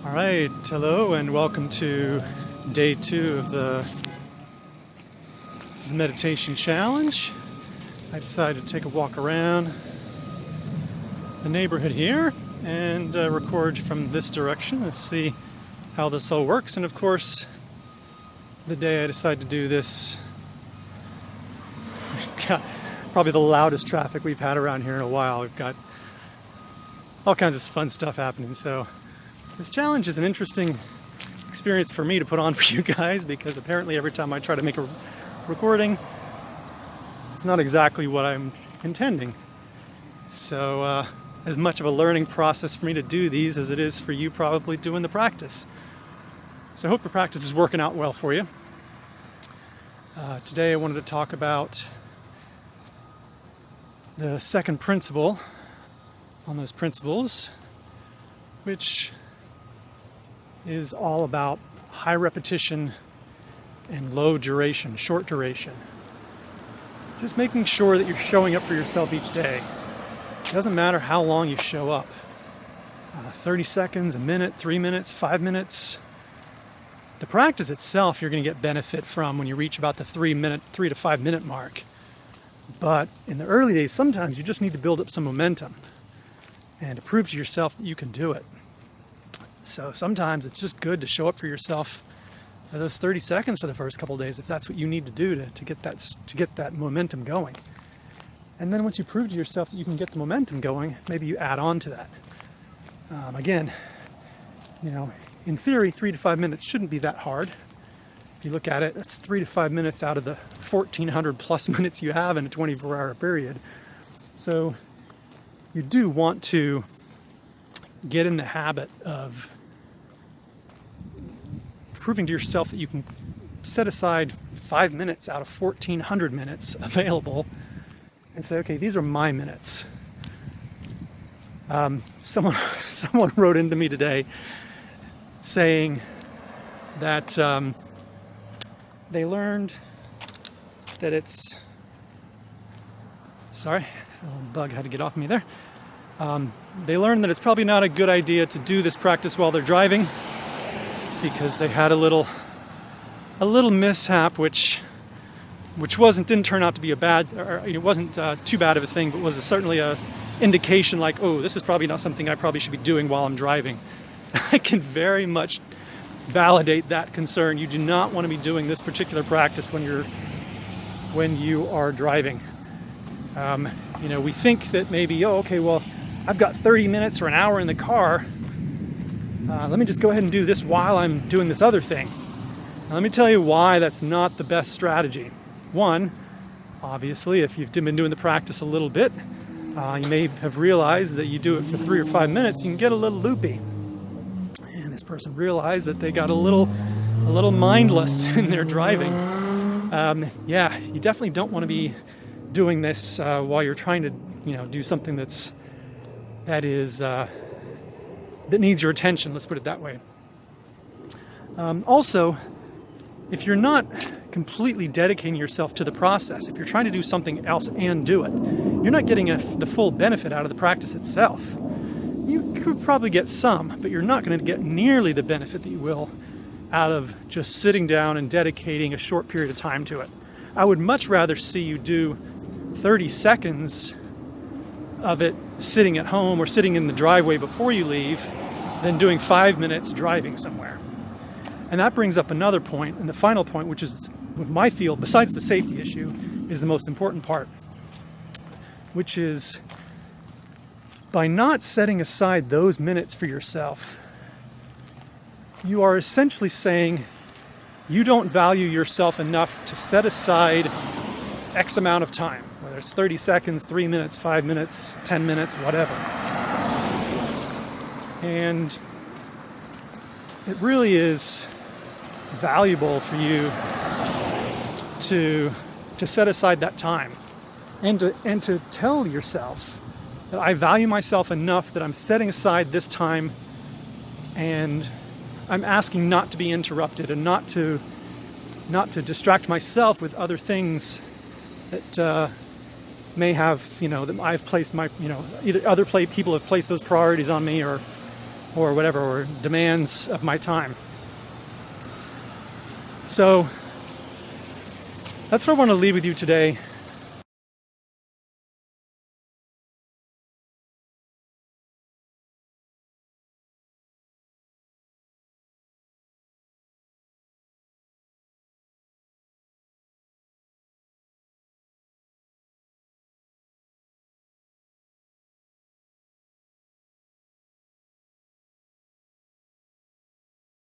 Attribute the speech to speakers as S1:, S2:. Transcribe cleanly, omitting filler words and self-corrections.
S1: All right, hello and welcome to day 2 of the meditation challenge. I decided to take a walk around the neighborhood here and record from this direction and see how this all works. And of course, the day I decided to do this, we've got probably the loudest traffic we've had around here in a while. We've got all kinds of fun stuff happening. So this challenge is an interesting experience for me to put on for you guys, because apparently every time I try to make a recording, it's not exactly what I'm intending. So as much of a learning process for me to do these as it is for you probably doing the practice. So I hope the practice is working out well for you. Today I wanted to talk about the second principle on those principles, which is all about high repetition and low duration, short duration. Just making sure that you're showing up for yourself each day. It doesn't matter how long you show up. 30 seconds, a minute, 3 minutes, 5 minutes. The practice itself you're going to get benefit from when you reach about the 3 to 5 minute mark. But in the early days, sometimes you just need to build up some momentum and to prove to yourself that you can do it. So sometimes it's just good to show up for yourself for those 30 seconds for the first couple of days, if that's what you need to do to get that momentum going. And then once you prove to yourself that you can get the momentum going, maybe you add on to that. Again, in theory, 3 to 5 minutes shouldn't be that hard. If you look at it, that's 3 to 5 minutes out of the 1,400 plus minutes you have in a 24-hour period. So you do want to get in the habit of proving to yourself that you can set aside 5 minutes out of 1,400 minutes available and say, okay, these are my minutes. Someone wrote into me today saying that they learned that it's... Sorry, a little bug had to get off me there. They learned that it's probably not a good idea to do this practice while they're driving, because they had a little mishap, which didn't turn out to be a bad, or it wasn't too bad of a thing, but was certainly a indication like, oh, this is probably not something I probably should be doing while I'm driving. I can very much validate that concern. You do not want to be doing this particular practice when you are driving. We think that maybe, okay, well, I've got 30 minutes or an hour in the car. Let me just go ahead and do this while I'm doing this other thing. Now, let me tell you why that's not the best strategy. One, obviously, if you've been doing the practice a little bit, you may have realized that you do it for 3 or 5 minutes, you can get a little loopy. And this person realized that they got a little mindless in their driving. You definitely don't want to be doing this while you're trying to, do something that needs your attention. Let's put it that way. Also, if you're not completely dedicating yourself to the process, if you're trying to do something else and do it, you're not getting the full benefit out of the practice itself. You could probably get some, but you're not going to get nearly the benefit that you will out of just sitting down and dedicating a short period of time to it. I would much rather see you do 30 seconds of it sitting at home or sitting in the driveway before you leave than doing 5 minutes driving somewhere. And that brings up another point, and the final point, which is with my field, besides the safety issue, is the most important part, which is by not setting aside those minutes for yourself, you are essentially saying you don't value yourself enough to set aside X amount of time, whether it's 30 seconds, 3 minutes, 5 minutes, 10 minutes, whatever. And it really is valuable for you to set aside that time and to tell yourself that I value myself enough that I'm setting aside this time, and I'm asking not to be interrupted and not to distract myself with other things that may have, that I've placed my, either other people have placed those priorities on me, or or whatever, or demands of my time. So that's what I want to leave with you today.